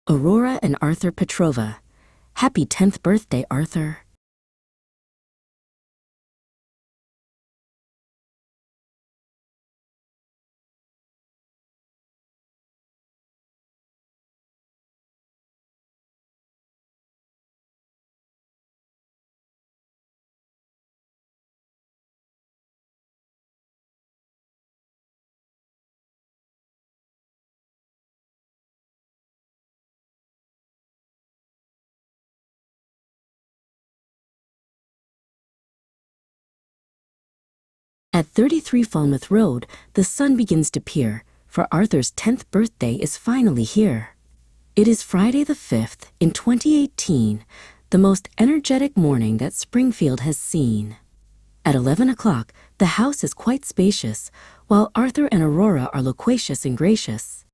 Aurora and Arthur Petrova. Happy 10th birthday, Arthur. At 33 Falmouth Road, the sun begins to peer, for Arthur's 10th birthday is finally here. It is Friday the 5th in 2018, the most energetic morning that Springfield has seen. At 11 o'clock, the house is quite spacious, while Arthur and Aurora are loquacious and gracious.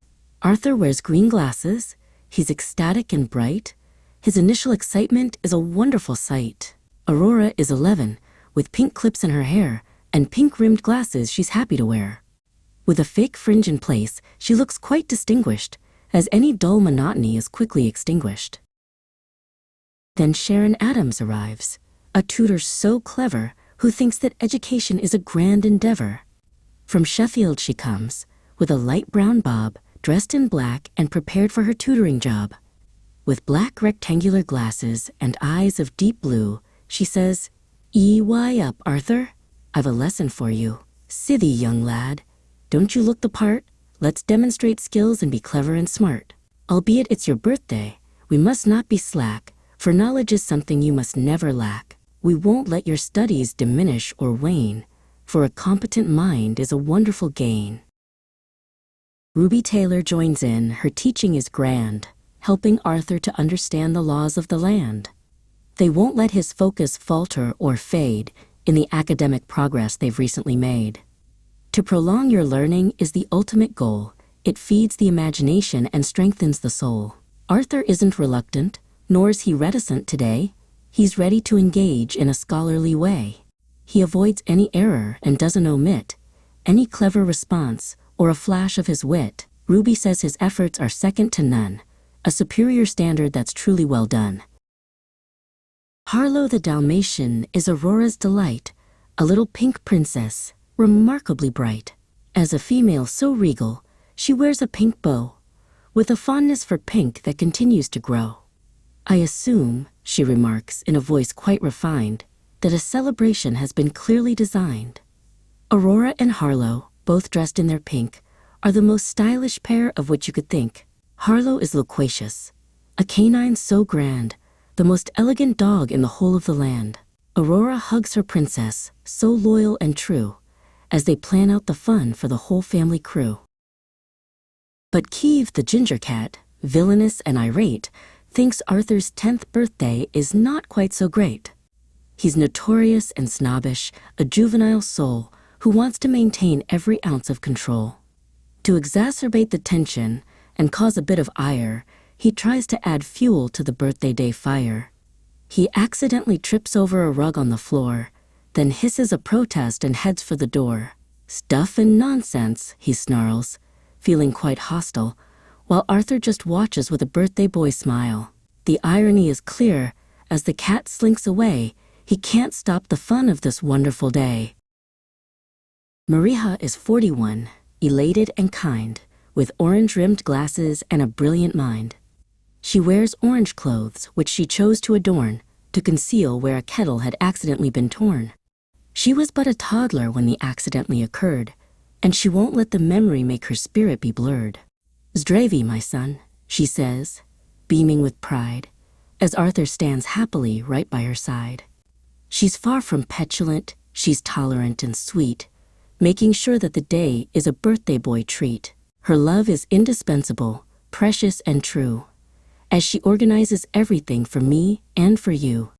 Arthur wears green glasses, he's ecstatic and bright. His initial excitement is a wonderful sight. Aurora is 11, with pink clips in her hair, and pink-rimmed glasses she's happy to wear. With a fake fringe in place, she looks quite distinguished, as any dull monotony is quickly extinguished. Then Sharon Adams arrives, a tutor so clever who thinks that education is a grand endeavor. From Sheffield she comes, with a light brown bob, dressed in black and prepared for her tutoring job. With black rectangular glasses and eyes of deep blue, she says, "EY up, Arthur. I've a lesson for you. Sithee, young lad. Don't you look the part? Let's demonstrate skills and be clever and smart. Albeit it's your birthday, we must not be slack, for knowledge is something you must never lack. We won't let your studies diminish or wane, for a competent mind is a wonderful gain." Ruby Taylor joins in. Her teaching is grand, helping Arthur to understand the laws of the land. They won't let his focus falter or fade in the academic progress they've recently made. To prolong your learning is the ultimate goal. It feeds the imagination and strengthens the soul. Arthur isn't reluctant, nor is he reticent today. He's ready to engage in a scholarly way. He avoids any error and doesn't omit any clever response or a flash of his wit. Ruby says his efforts are second to none, a superior standard that's truly well done. Harlow the Dalmatian is Aurora's delight, a little pink princess, remarkably bright. As a female so regal, she wears a pink bow, with a fondness for pink that continues to grow. "I assume," she remarks in a voice quite refined, "that a celebration has been clearly designed." Aurora and Harlow, both dressed in their pink, are the most stylish pair of which you could think. Harlow is loquacious, a canine so grand, the most elegant dog in the whole of the land. Aurora hugs her princess, so loyal and true, as they plan out the fun for the whole family crew. But Keeve the ginger cat, villainous and irate, thinks Arthur's 10th birthday is not quite so great. He's notorious and snobbish, a juvenile soul who wants to maintain every ounce of control. To exacerbate the tension and cause a bit of ire, he tries to add fuel to the birthday day fire. He accidentally trips over a rug on the floor, then hisses a protest and heads for the door. "Stuff and nonsense," he snarls, feeling quite hostile, while Arthur just watches with a birthday boy smile. The irony is clear. As the cat slinks away, he can't stop the fun of this wonderful day. Mariha is 41, elated and kind, with orange-rimmed glasses and a brilliant mind. She wears orange clothes, which she chose to adorn, to conceal where a kettle had accidentally been torn. She was but a toddler when the accidentally occurred, and she won't let the memory make her spirit be blurred. "Zdravi, my son," she says, beaming with pride, as Arthur stands happily right by her side. She's far from petulant, she's tolerant and sweet, making sure that the day is a birthday boy treat. Her love is indispensable, precious and true, as she organizes everything for me and for you.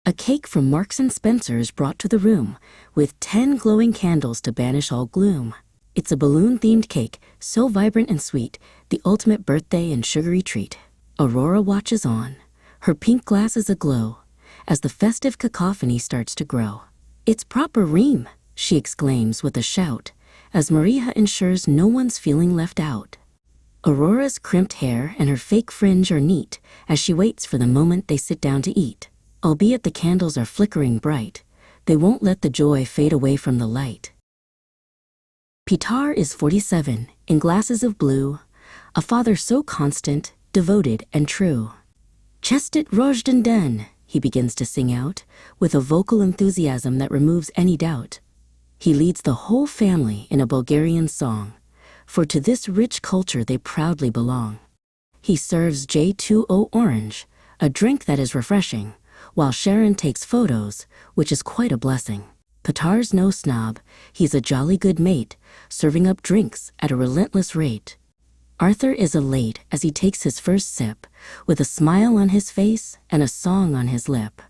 A cake from Marks & Spencer's brought to the room, with 10 glowing candles to banish all gloom. It's a balloon-themed cake, so vibrant and sweet, the ultimate birthday and sugary treat. Aurora watches on, her pink glasses aglow, as the festive cacophony starts to grow. "It's proper ream," she exclaims with a shout, as Mariha ensures no one's feeling left out. Aurora's crimped hair and her fake fringe are neat as she waits for the moment they sit down to eat. Albeit the candles are flickering bright, they won't let the joy fade away from the light. Pitar is 47, in glasses of blue, a father so constant, devoted, and true. Chestit Rojden Den, he begins to sing out, with a vocal enthusiasm that removes any doubt. He leads the whole family in a Bulgarian song, for to this rich culture they proudly belong. He serves J2O orange, a drink that is refreshing, while Sharon takes photos, which is quite a blessing. Pitar's no snob, he's a jolly good mate, serving up drinks at a relentless rate. Arthur is elate as he takes his first sip, with a smile on his face and a song on his lip.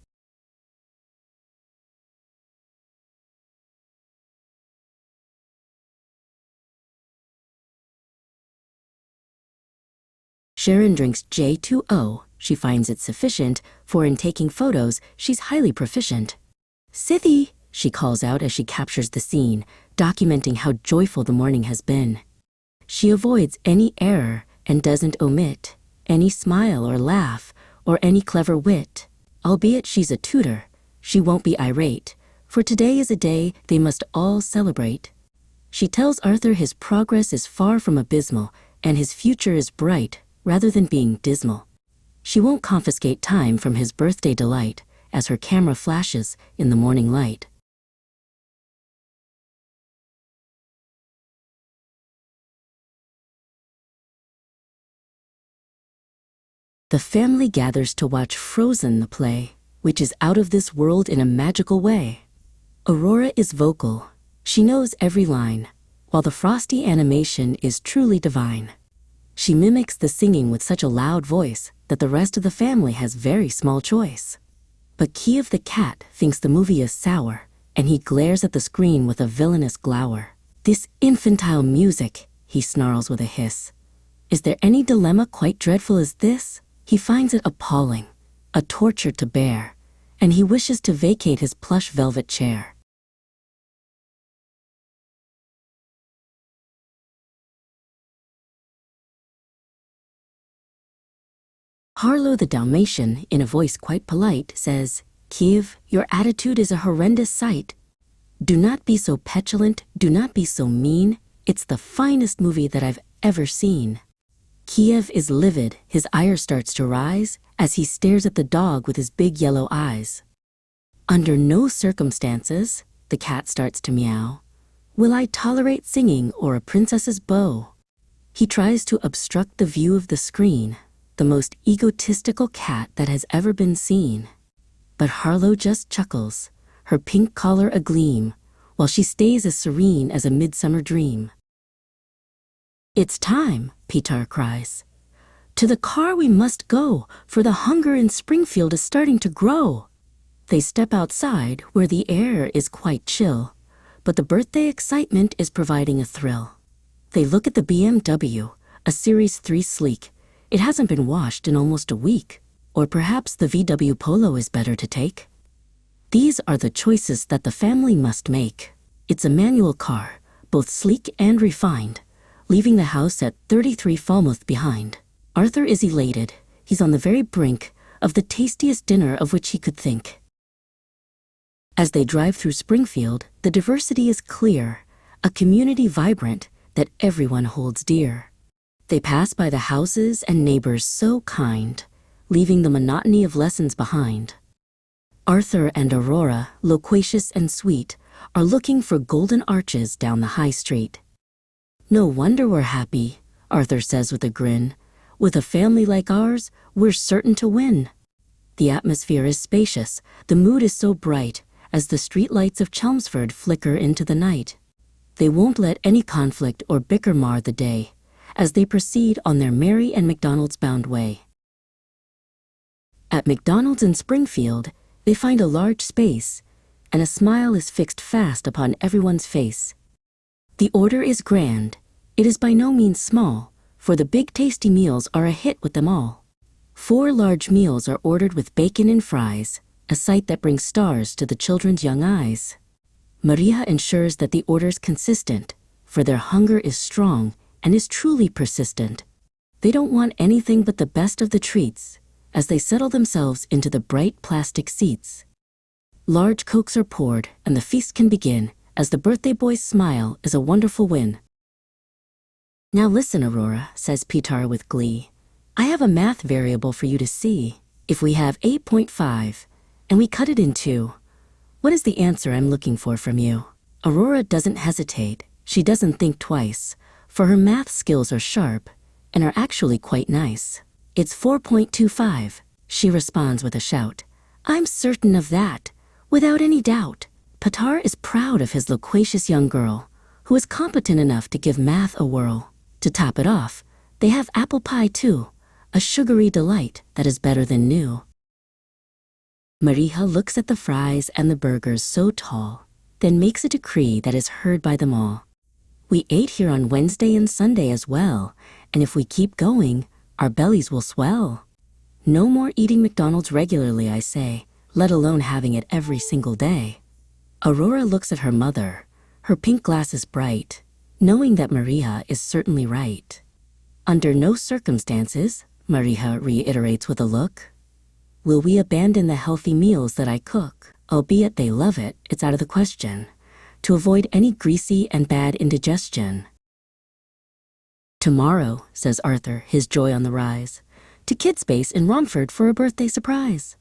Sharon drinks J2O. She finds it sufficient, for in taking photos, she's highly proficient. Sithy, she calls out as she captures the scene, documenting how joyful the morning has been. She avoids any error and doesn't omit any smile or laugh or any clever wit. Albeit she's a tutor, she won't be irate, for today is a day they must all celebrate. She tells Arthur his progress is far from abysmal and his future is bright rather than being dismal. She won't confiscate time from his birthday delight as her camera flashes in the morning light. The family gathers to watch Frozen the play, which is out of this world in a magical way. Aurora is vocal. She knows every line, while the frosty animation is truly divine. She mimics the singing with such a loud voice that the rest of the family has very small choice. But Kiev the cat thinks the movie is sour, and he glares at the screen with a villainous glower. This infantile music, he snarls with a hiss. Is there any dilemma quite dreadful as this? He finds it appalling, a torture to bear, and he wishes to vacate his plush velvet chair. Harlow the Dalmatian, in a voice quite polite, says, Kiev, your attitude is a horrendous sight. Do not be so petulant, do not be so mean. It's the finest movie that I've ever seen. Kiev is livid, his ire starts to rise as he stares at the dog with his big yellow eyes. Under no circumstances, the cat starts to meow, will I tolerate singing or a princess's beau. He tries to obstruct the view of the screen, the most egotistical cat that has ever been seen. But Harlow just chuckles, her pink collar agleam, while she stays as serene as a midsummer dream. It's time, Pitar cries. To the car we must go, for the hunger in Springfield is starting to grow. They step outside where the air is quite chill, but the birthday excitement is providing a thrill. They look at the BMW, a Series 3 sleek. It hasn't been washed in almost a week. Or perhaps the VW Polo is better to take. These are the choices that the family must make. It's a manual car, both sleek and refined, leaving the house at 33 Falmouth behind. Arthur is elated. He's on the very brink of the tastiest dinner of which he could think. As they drive through Springfield, the diversity is clear, a community vibrant that everyone holds dear. They pass by the houses and neighbors so kind, leaving the monotony of lessons behind. Arthur and Aurora, loquacious and sweet, are looking for golden arches down the high street. No wonder we're happy, Arthur says with a grin. With a family like ours, we're certain to win. The atmosphere is spacious, the mood is so bright, as the street lights of Chelmsford flicker into the night. They won't let any conflict or bicker mar the day, as they proceed on their merry and McDonald's-bound way. At McDonald's in Springfield, they find a large space, and a smile is fixed fast upon everyone's face. The order is grand. It is by no means small, for the big tasty meals are a hit with them all. 4 large meals are ordered with bacon and fries, a sight that brings stars to the children's young eyes. Maria ensures that the order's consistent, for their hunger is strong and is truly persistent. They don't want anything but the best of the treats as they settle themselves into the bright plastic seats. Large cokes are poured and the feast can begin as the birthday boy's smile is a wonderful win. Now listen, Aurora, says Petrova with glee. I have a math variable for you to see. If we have 8.5 and we cut it in two, what is the answer I'm looking for from you? Aurora doesn't hesitate. She doesn't think twice, for her math skills are sharp and are actually quite nice. It's 4.25, she responds with a shout. I'm certain of that, without any doubt. Petar is proud of his loquacious young girl, who is competent enough to give math a whirl. To top it off, they have apple pie too, a sugary delight that is better than new. Maria looks at the fries and the burgers so tall, then makes a decree that is heard by them all. We ate here on Wednesday and Sunday as well, and if we keep going, our bellies will swell. No more eating McDonald's regularly, I say, let alone having it every single day. Aurora looks at her mother, her pink glasses bright, knowing that Maria is certainly right. Under no circumstances, Maria reiterates with a look, will we abandon the healthy meals that I cook? Albeit they love it, it's out of the question, to avoid any greasy and bad indigestion. Tomorrow, says Arthur, his joy on the rise, to Kidspace in Romford for a birthday surprise.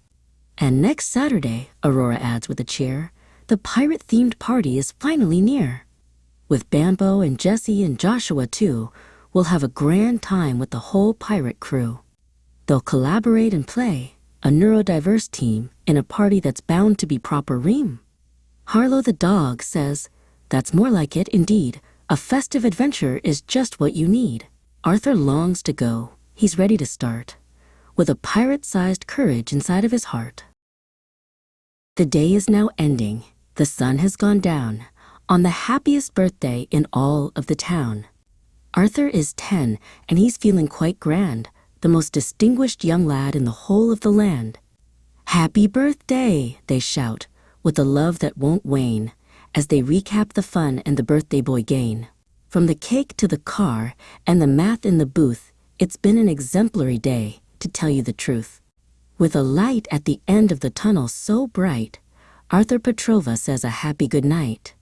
And next Saturday, Aurora adds with a cheer, the pirate-themed party is finally near. With Bambo and Jesse and Joshua too, we'll have a grand time with the whole pirate crew. They'll collaborate and play, a neurodiverse team, in a party that's bound to be proper ream. Harlow the dog says, that's more like it indeed. A festive adventure is just what you need. Arthur longs to go. He's ready to start, with a pirate-sized courage inside of his heart. The day is now ending. The sun has gone down on the happiest birthday in all of the town. Arthur is 10 and he's feeling quite grand, the most distinguished young lad in the whole of the land. Happy birthday, they shout, with a love that won't wane, as they recap the fun and the birthday boy gain. From the cake to the car and the math in the booth, it's been an exemplary day, to tell you the truth. With a light at the end of the tunnel so bright, Arthur Petrova says a happy good night.